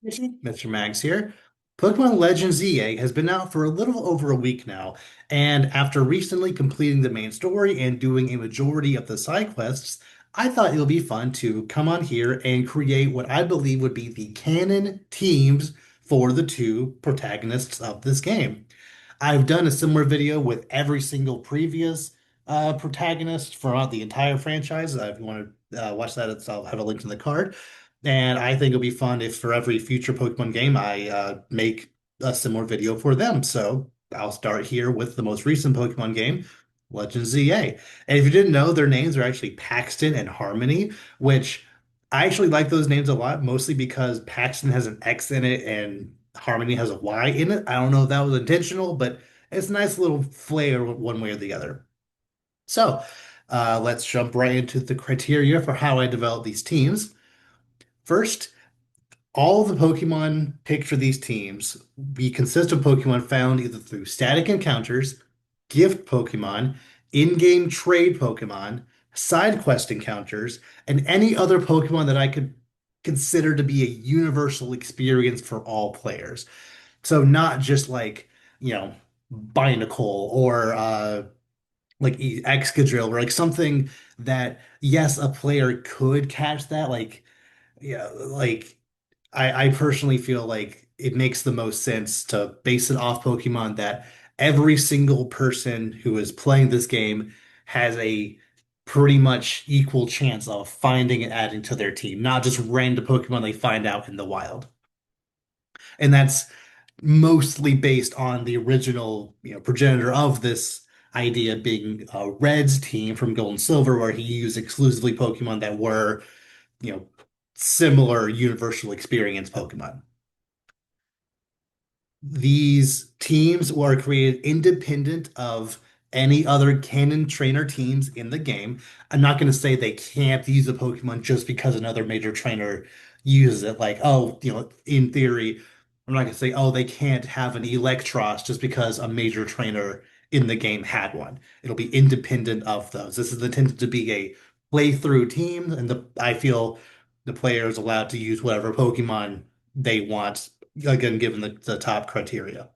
Mr. Mags here. Pokemon Legends EA has been out for a little over a week now, and after recently completing the main story and doing a majority of the side quests, I thought it would be fun to come on here and create what I believe would be the canon teams for the two protagonists of this game. I've done a similar video with every single previous protagonist throughout the entire franchise. If you want to watch that, I'll have a link in the card. And I think it'll be fun if for every future Pokemon game I make a similar video for them. So I'll start here with the most recent Pokemon game, Legends ZA. And if you didn't know, their names are actually Paxton and Harmony, which I actually like those names a lot, mostly because Paxton has an X in it and Harmony has a Y in it. I don't know if that was intentional, but it's a nice little flair one way or the other. So let's jump right into the criteria for how I develop these teams. First, all the Pokemon picked for these teams we consist of Pokemon found either through static encounters, gift Pokemon, in-game trade Pokemon, side quest encounters, and any other Pokemon that I could consider to be a universal experience for all players. So not just like, you know, Binacle or like Excadrill or like something that yes, a player could catch that. Like, yeah, like I personally feel like it makes the most sense to base it off Pokemon that every single person who is playing this game has a pretty much equal chance of finding and adding to their team, not just random Pokemon they find out in the wild. And that's mostly based on the original, progenitor of this idea being Red's team from Gold and Silver, where he used exclusively Pokemon that were, you know, similar universal experience Pokemon. These teams were created independent of any other canon trainer teams in the game. I'm not going to say they can't use a Pokemon just because another major trainer uses it. Like, oh, in theory, I'm not going to say, oh, they can't have an Electros just because a major trainer in the game had one. It'll be independent of those. This is intended to be a playthrough team, and I feel the player is allowed to use whatever Pokemon they want, again, given the top criteria.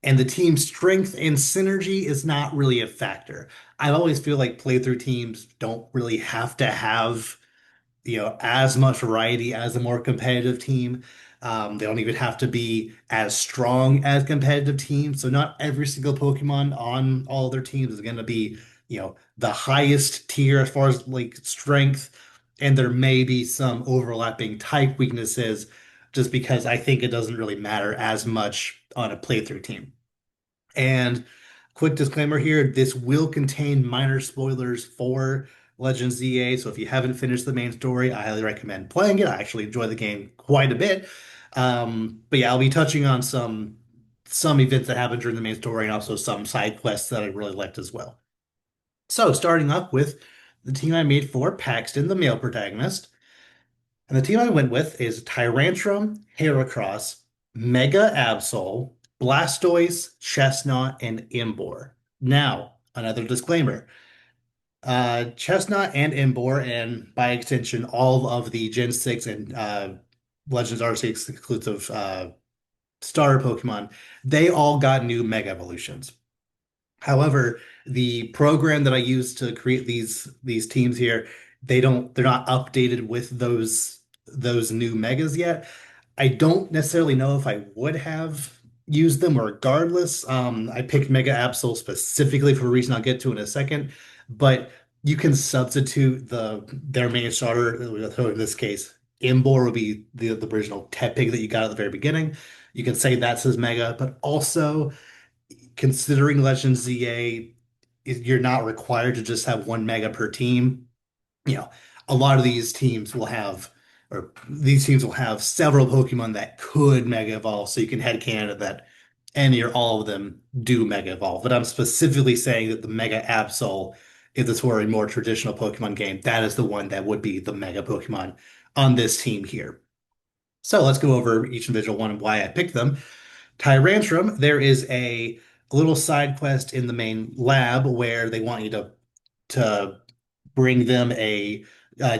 And the team strength and synergy is not really a factor. I always feel like playthrough teams don't really have to have, as much variety as a more competitive team. They don't even have to be as strong as competitive teams. So not every single Pokemon on all their teams is going to be, the highest tier as far as like strength. And there may be some overlapping type weaknesses just because I think it doesn't really matter as much on a playthrough team. And quick disclaimer here, this will contain minor spoilers for Legends ZA. So if you haven't finished the main story, I highly recommend playing it. I actually enjoy the game quite a bit. But yeah, I'll be touching on some events that happened during the main story and also some side quests that I really liked as well. So starting up with the team I made for Paxton, the male protagonist. And the team I went with is Tyrantrum, Heracross, Mega Absol, Blastoise, Chestnut, and Imbor. Now, another disclaimer. Chestnut and Imbor, and by extension, all of the Gen 6 and Legends Arceus exclusive starter Pokemon, they all got new Mega Evolutions. However, the program that I use to create these teams here, they're not updated with those new megas yet. I don't necessarily know if I would have used them regardless. I picked Mega Absol specifically for a reason I'll get to in a second, but you can substitute their main starter. So in this case, Imbor would be the original Tepig that you got at the very beginning. You can say that's his Mega, but also considering Legends ZA, you're not required to just have one mega per team. You know, a lot of these teams will have several Pokemon that could Mega Evolve, so you can headcanon that any or all of them do Mega Evolve. But I'm specifically saying that the Mega Absol, if this were a more traditional Pokemon game, that is the one that would be the Mega Pokemon on this team here. So let's go over each individual one and why I picked them. Tyrantrum, there is a little side quest in the main lab where they want you to bring them a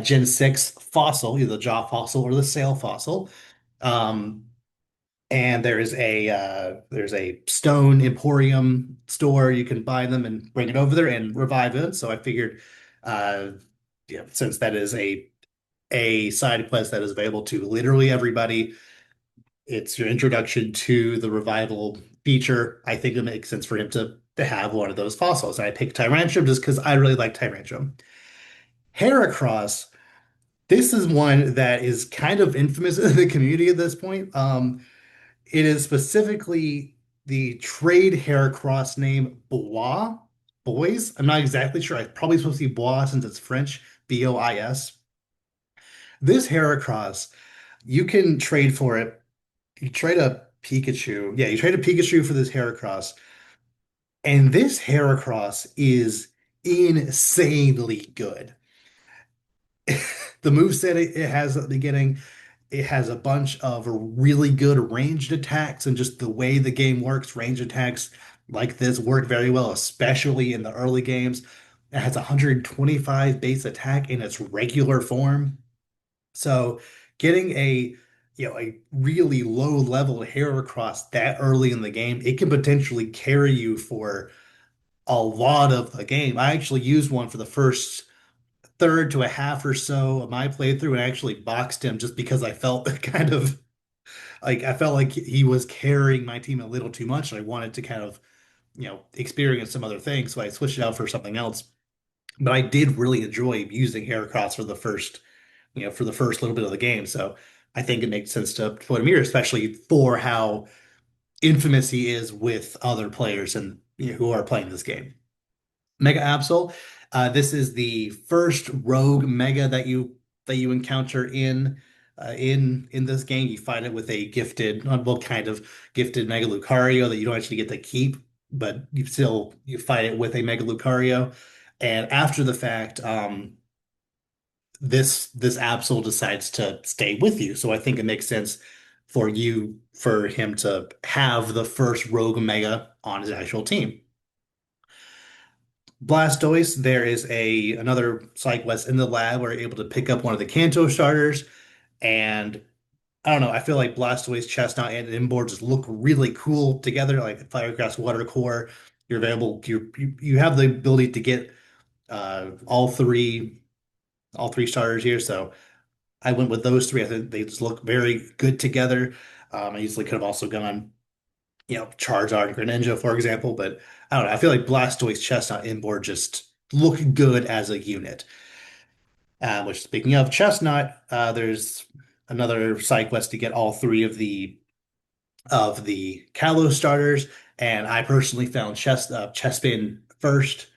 Gen 6 fossil, either the jaw fossil or the sail fossil. Um, and there's a stone emporium store. You can buy them and bring it over there and revive it. So I figured, uh, yeah, since that is a side quest that is available to literally everybody, it's your introduction to the revival feature. I think it makes sense for him to have one of those fossils. And I picked Tyrantrum just because I really like Tyrantrum. Heracross, this is one that is kind of infamous in the community at this point. It is specifically the trade Heracross name Bois, Boys. I'm not exactly sure. I'm probably supposed to be Bois since it's French, Bois. This Heracross, you can trade for it. You trade a Pikachu. Yeah, you trade a Pikachu for this Heracross. And this Heracross is insanely good. The moveset it has at the beginning, it has a bunch of really good ranged attacks, and just the way the game works, ranged attacks like this work very well, especially in the early games. It has 125 base attack in its regular form. So getting a really low level Heracross that early in the game, it can potentially carry you for a lot of the game. I actually used one for the first third to a half or so of my playthrough and actually boxed him just because I felt kind of like I felt like he was carrying my team a little too much and I wanted to kind of, experience some other things. So I switched it out for something else. But I did really enjoy using Heracross for for the first little bit of the game. So I think it makes sense to put him here, especially for how infamous he is with other players and who are playing this game. Mega Absol. This is the first rogue mega that you encounter in this game. You fight it with a gifted, well, kind of gifted Mega Lucario that you don't actually get to keep, but you fight it with a Mega Lucario. And after the fact, this Absol decides to stay with you. So I think it makes sense for him to have the first rogue mega on his actual team. Blastoise, there is a another side quest in the lab where you're able to pick up one of the Kanto starters, and I don't know, I feel like Blastoise, Chestnut, and Inboard just look really cool together, like Firegrass Water Core. You have the ability to get all three starters here, so I went with those three. I think they just look very good together. I easily could have also gone, Charizard and Greninja, for example, but I don't know. I feel like Blastoise, Chestnut, Inboard just look good as a unit. Which, speaking of Chestnut, there's another side quest to get all three of the Kalos starters, and I personally found Chespin first.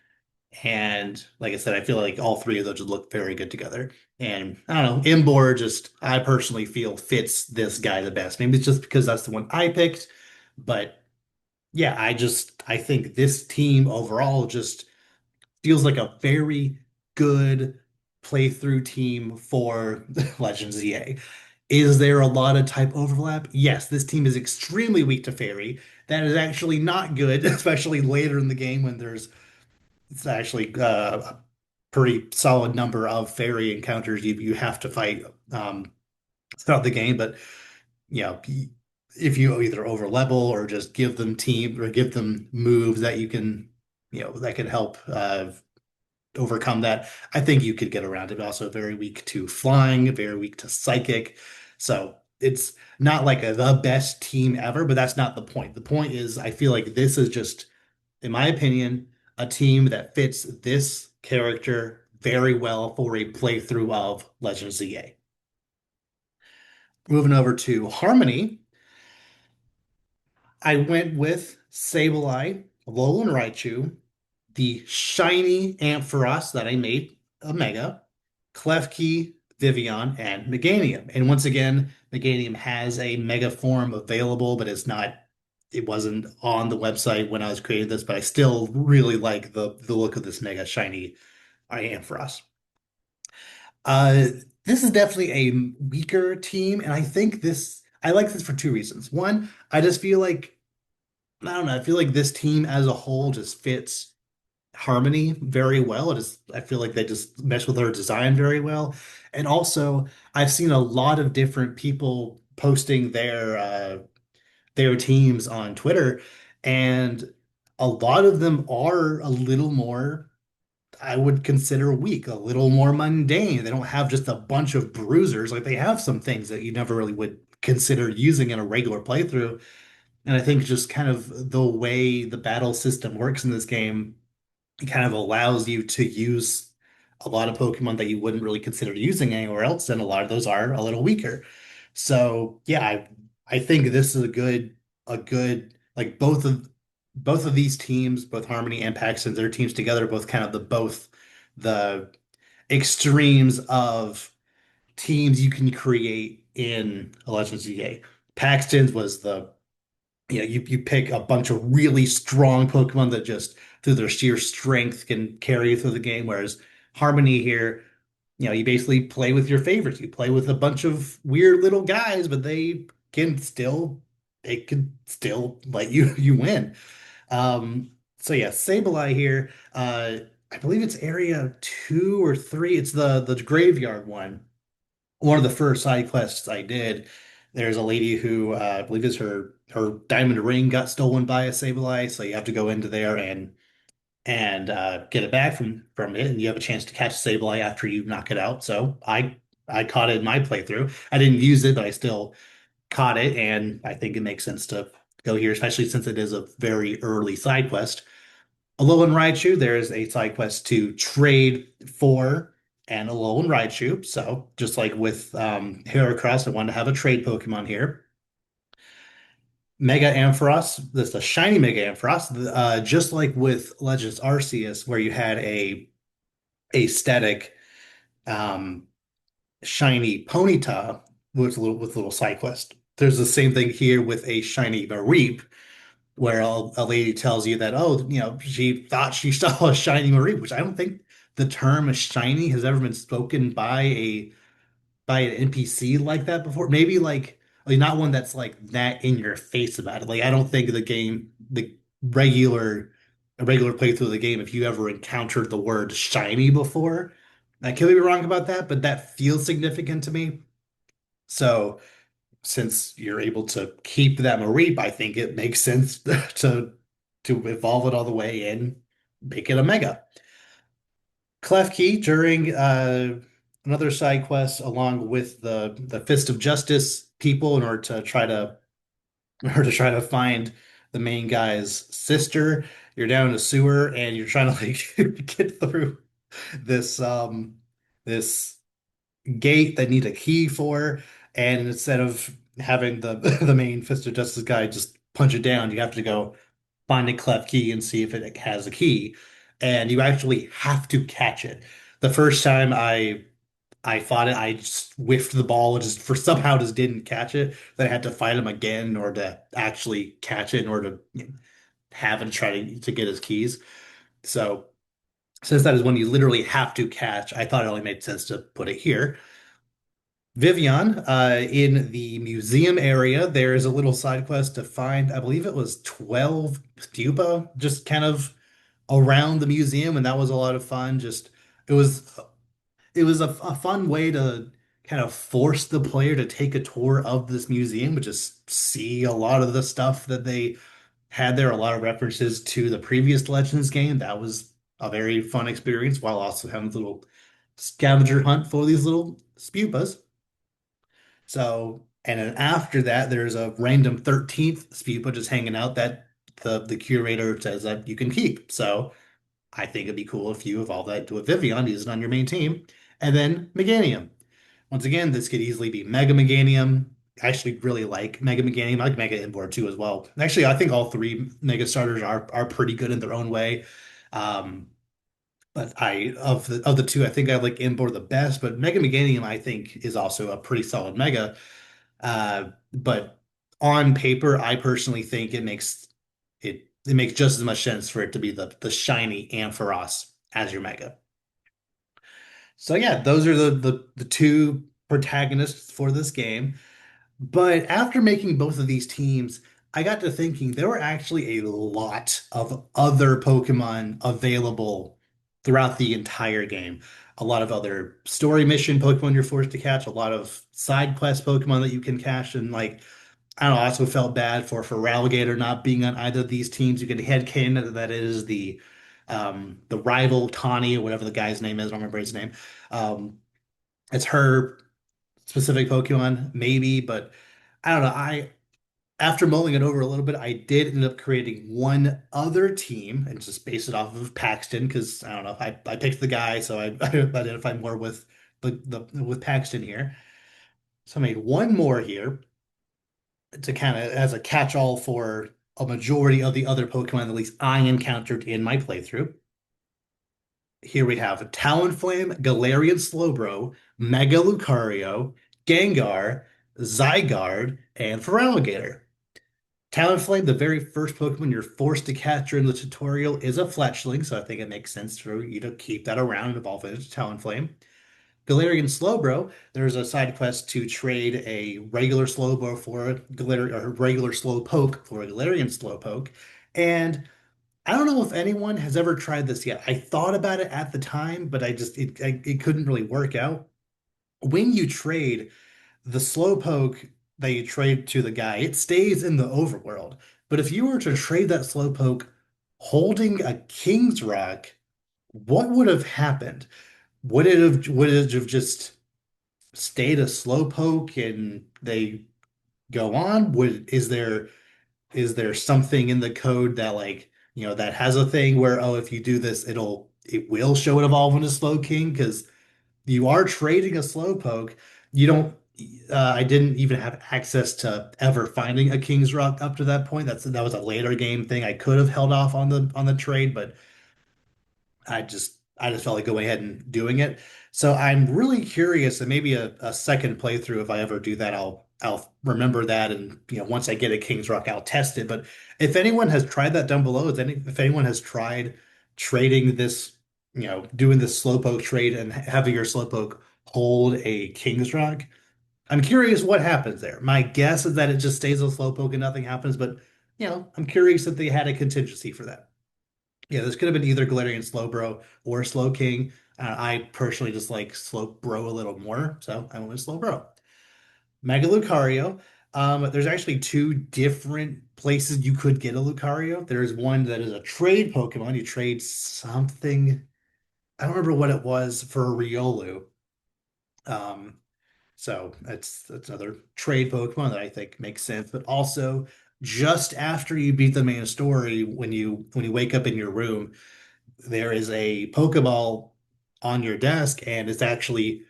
And like I said, I feel like all three of those would look very good together. And I don't know, Imbor just I personally feel fits this guy the best. Maybe it's just because that's the one I picked, but yeah, I think this team overall just feels like a very good playthrough team for Legends EA. Is there a lot of type overlap? Yes, this team is extremely weak to fairy. That is actually not good, especially later in the game when it's actually a pretty solid number of fairy encounters you have to fight throughout the game. But if you either over level or just give them team or give them moves that you can, that can help overcome that, I think you could get around it. Also, very weak to flying, very weak to psychic. So it's not like the best team ever, but that's not the point. The point is, I feel like this is just, in my opinion, a team that fits this character very well for a playthrough of Legends ZA. Moving over to Harmony, I went with Sableye, Alolan Raichu, the shiny Ampharos that I made a Mega, Klefki, Vivian, and Meganium. And once again, Meganium has a Mega form available, but it wasn't on the website when I was creating this, but I still really like the look of this Mega shiny Ampharos. Uh, this is definitely a weaker team, and I like this for two reasons. One, I just feel like I don't know, I feel like this team as a whole just fits. Harmony very well. I feel like they just mesh with her design very well. And also, I've seen a lot of different people posting their teams on Twitter, and a lot of them are a little more, I would consider weak, a little more mundane. They don't have just a bunch of bruisers. Like they have some things that you never really would consider using in a regular playthrough. And I think just kind of the way the battle system works in this game, it kind of allows you to use a lot of Pokemon that you wouldn't really consider using anywhere else, and a lot of those are a little weaker. So yeah, I think this is a good like both of these teams, both Harmony and Paxton, their teams together, both kind of the extremes of teams you can create in a Legends EA. Paxton's was you pick a bunch of really strong Pokemon that just through their sheer strength can carry you through the game. Whereas Harmony here, you basically play with your favorites. You play with a bunch of weird little guys, but they can still let you win. So yeah, Sableye here. I believe it's area 2 or 3. It's the graveyard one of the first side quests I did. There's a lady who I believe is her diamond ring got stolen by a Sableye, so you have to go into there and get it back from it, and you have a chance to catch a Sableye after you knock it out. So I caught it in my playthrough. I didn't use it, but I still caught it, and I think it makes sense to go here, especially since it is a very early side quest. Alolan Raichu, there is a side quest to trade for an Alolan Raichu. So just like with Heracross, I wanted to have a trade Pokemon here. Mega Ampharos, this is a shiny Mega Ampharos, just like with Legends Arceus, where you had a static um, shiny Ponyta with little side quest. There's the same thing here with a shiny Mareep, where a lady tells you that, oh, she thought she saw a shiny Marie, which I don't think the term shiny has ever been spoken by an NPC like that before. Maybe like not one that's like that in your face about it. Like I don't think the regular a regular playthrough of the game, if you ever encountered the word shiny before, I could be wrong about that, but that feels significant to me. So since you're able to keep that Mareep, I think it makes sense to evolve it all the way and make it a Mega. Klefki during another side quest along with the Fist of Justice people in order to try to find the main guy's sister. You're down in a sewer and you're trying to like get through this gate that need a key for, and instead of having the main Fist of Justice guy just punch it down, you have to go find a cleft key and see if it has a key. And you actually have to catch it. The first time I fought it, I just whiffed the ball and just for somehow just didn't catch it. Then I had to fight him again in order to actually catch it in order to have him try to get his keys. So since that is one you literally have to catch, I thought it only made sense to put it here. Vivian, in the museum area, there is a little side quest to find, I believe it was 12 pupa, just kind of around the museum, and that was a lot of fun. Just it was it was a fun way to kind of force the player to take a tour of this museum, but just see a lot of the stuff that they had there, a lot of references to the previous Legends game. That was a very fun experience while also having a little scavenger hunt for these little spupas. So, and then after that, there's a random 13th Spupa just hanging out that the curator says that you can keep. So I think it'd be cool if you evolve that to a Vivian, use it on your main team. And then Meganium. Once again, this could easily be Mega Meganium. I actually really like Mega Meganium. I like Mega Inboard too as well. Actually, I think all three Mega starters are pretty good in their own way. Um, but I of the two, I think I like Inboard the best, but Mega Meganium I think is also a pretty solid Mega. But on paper, I personally think it makes just as much sense for it to be the shiny Ampharos as your Mega. So yeah, those are the two protagonists for this game. But after making both of these teams, I got to thinking there were actually a lot of other Pokemon available throughout the entire game. A lot of other story mission Pokemon you're forced to catch, a lot of side quest Pokemon that you can catch, and like I don't know, I also felt bad for Ralligator not being on either of these teams. You can headcanon that is the rival Tawny or whatever the guy's name is. I don't remember his name. Um, it's her specific Pokemon, maybe, but I don't know. I after mulling it over a little bit, I did end up creating one other team and just based it off of Paxton because I don't know. I picked the guy, so I identify more with with Paxton here. So I made one more here to kind of as a catch-all for a majority of the other Pokemon at least I encountered in my playthrough. Here we have Talonflame, Galarian Slowbro, Mega Lucario, Gengar, Zygarde, and Feraligatr. Talonflame, the very first Pokemon you're forced to catch during the tutorial, is a Fletchling, so I think it makes sense for you to keep that around and evolve it into Talonflame. Galarian Slowbro, there's a side quest to trade a regular Slowbro for a or a regular Slowpoke for a Galarian Slowpoke. And I don't know if anyone has ever tried this yet. I thought about it at the time, but it couldn't really work out. When you trade the Slowpoke that you trade to the guy, it stays in the overworld. But if you were to trade that Slowpoke holding a King's Rock, what would have happened? Would it have just stayed a Slowpoke and they go on? Is there something in the code that like, that has a thing where, oh, if you do this, it will show it evolve into Slowking because you are trading a Slowpoke. You don't I didn't even have access to ever finding a King's Rock up to that point. That was a later game thing. I could have held off on the trade, but I just felt like going ahead and doing it. So I'm really curious, and maybe a second playthrough, if I ever do that, I'll remember that, and once I get a King's Rock, I'll test it. But if anyone has tried that down below, if anyone has tried trading this, doing this Slowpoke trade and having your Slowpoke hold a King's Rock, I'm curious what happens there. My guess is that it just stays a Slowpoke and nothing happens, but I'm curious if they had a contingency for that. Yeah, this could have been either Galarian Slowbro or Slowking. I personally just like Slowbro a little more, so I went with Slowbro. Mega Lucario. There's actually two different places you could get a Lucario. There's one that is a trade Pokemon. You trade something. I don't remember what it was for a Riolu. Um, so that's another trade Pokemon that I think makes sense. But also, just after you beat the main story, when you wake up in your room there is a Pokeball on your desk, and it's actually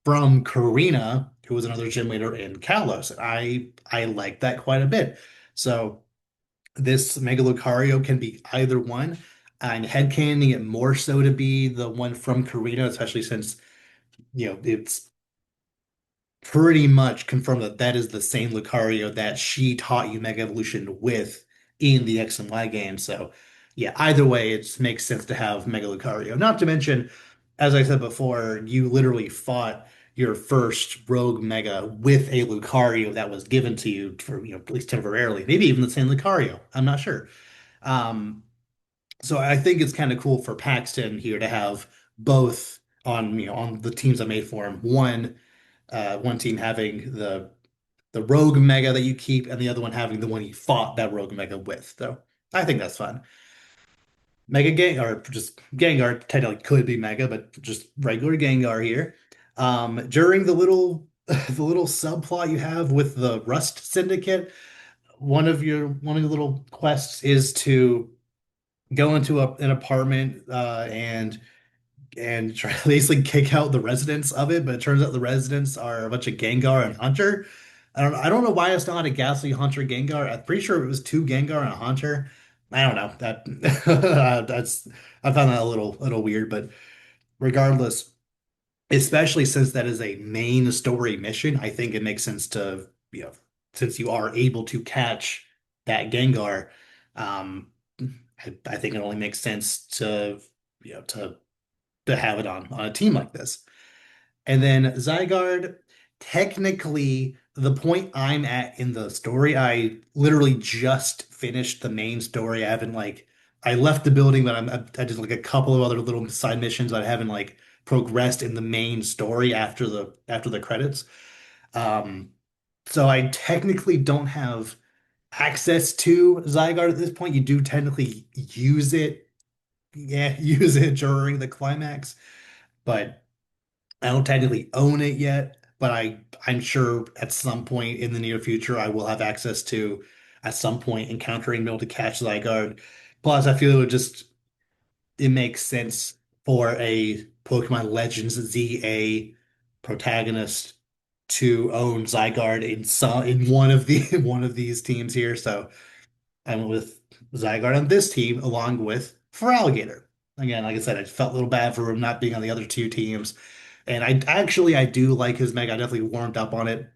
from Karina, who was another gym leader in Kalos. I like that quite a bit. So this Mega Lucario can be either one. I'm headcanoning it more so to be the one from Karina, especially since it's pretty much confirmed that that is the same Lucario that she taught you Mega Evolution with in the X and Y game. So, yeah, either way, it makes sense to have Mega Lucario. Not to mention, as I said before, you literally fought your first Rogue Mega with a Lucario that was given to you for, at least temporarily. Maybe even the same Lucario. I'm not sure. Um, so I think it's kind of cool for Paxton here to have both on the teams I made for him. One team having the Rogue Mega that you keep, and the other one having the one you fought that Rogue Mega with. So I think that's fun. Mega Gengar, or just Gengar, technically could be Mega, but just regular Gengar here. During the little the little subplot you have with the Rust Syndicate, one of your little quests is to go into an apartment and try to basically kick out the residents of it, but it turns out the residents are a bunch of Gengar and Hunter. I don't know why it's not a Ghastly Hunter Gengar. I'm pretty sure it was two Gengar and a Hunter. I don't know. That's I found that a little weird, but regardless, especially since that is a main story mission, I think it makes sense to, since you are able to catch that Gengar, um, I think it only makes sense to, you know, to have it on a team like this. And then Zygarde, technically the point I'm at in the story, I literally just finished the main story. I left the building, but I did like a couple of other little side missions. I haven't like progressed in the main story after the credits. Um, so I technically don't have access to Zygarde at this point. You do technically use it, yeah, use it during the climax, but I don't technically own it yet, but I'm sure at some point in the near future I will have access to at some point encountering be able to catch Zygarde. Plus, I feel it makes sense for a Pokemon Legends ZA protagonist to own Zygarde in one of the one of these teams here. So I went with Zygarde on this team along with Feraligatr. Again, like I said, I felt a little bad for him not being on the other two teams. And I do like his mega. I definitely warmed up on it.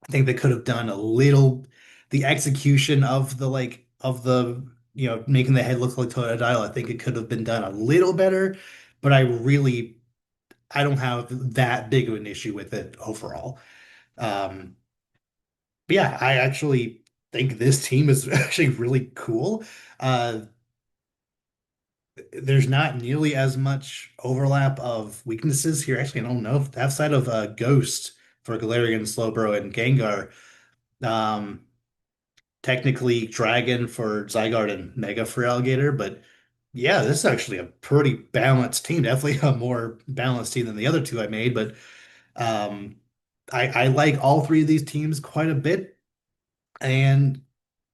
I think they could have done a little the execution of the making the head look like Totodile. I think it could have been done a little better, but I don't have that big of an issue with it overall. Um, but yeah, I actually think this team is actually really cool. Uh, there's not nearly as much overlap of weaknesses here. Actually, I don't know if outside of Ghost for Galarian, Slowbro, and Gengar, um, technically Dragon for Zygarde and Mega for Alligator, but yeah, this is actually a pretty balanced team. Definitely a more balanced team than the other two I made, but um, I like all three of these teams quite a bit. And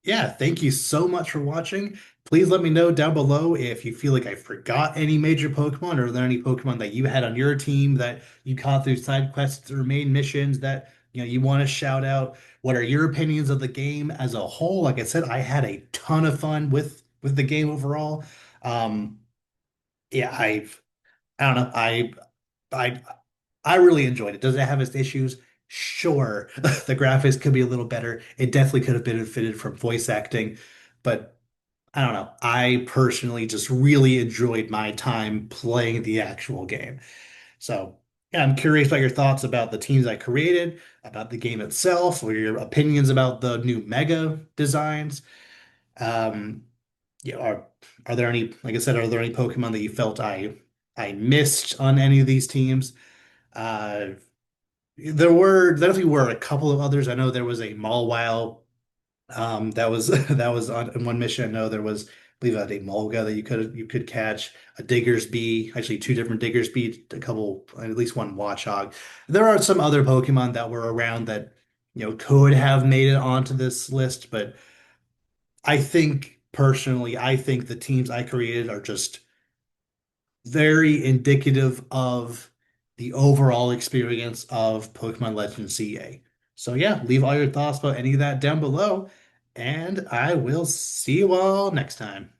yeah, thank you so much for watching. Please let me know down below if you feel like I forgot any major Pokemon, or are there any Pokemon that you had on your team that you caught through side quests or main missions that you want to shout out? What are your opinions of the game as a whole? Like I said, I had a ton of fun with the game overall. Um, yeah, I don't know. I I really enjoyed it. Does it have its issues? Sure. The graphics could be a little better. It definitely could have benefited from voice acting, but I don't know. I personally just really enjoyed my time playing the actual game. So, yeah, I'm curious about your thoughts about the teams I created, about the game itself, or your opinions about the new Mega designs. Um, yeah, are there any, like I said, are there any Pokemon that you felt I missed on any of these teams? Uh, there definitely were a couple of others. I know there was a Mawile that was that was on in one mission. I know there was, I believe, a Mulga that you could catch, a Diggersby, actually two different Diggersby, a couple, at least one Watchog. There are some other Pokemon that were around that could have made it onto this list, but I think the teams I created are just very indicative of the overall experience of Pokemon Legends CA. So yeah, leave all your thoughts about any of that down below, and I will see you all next time.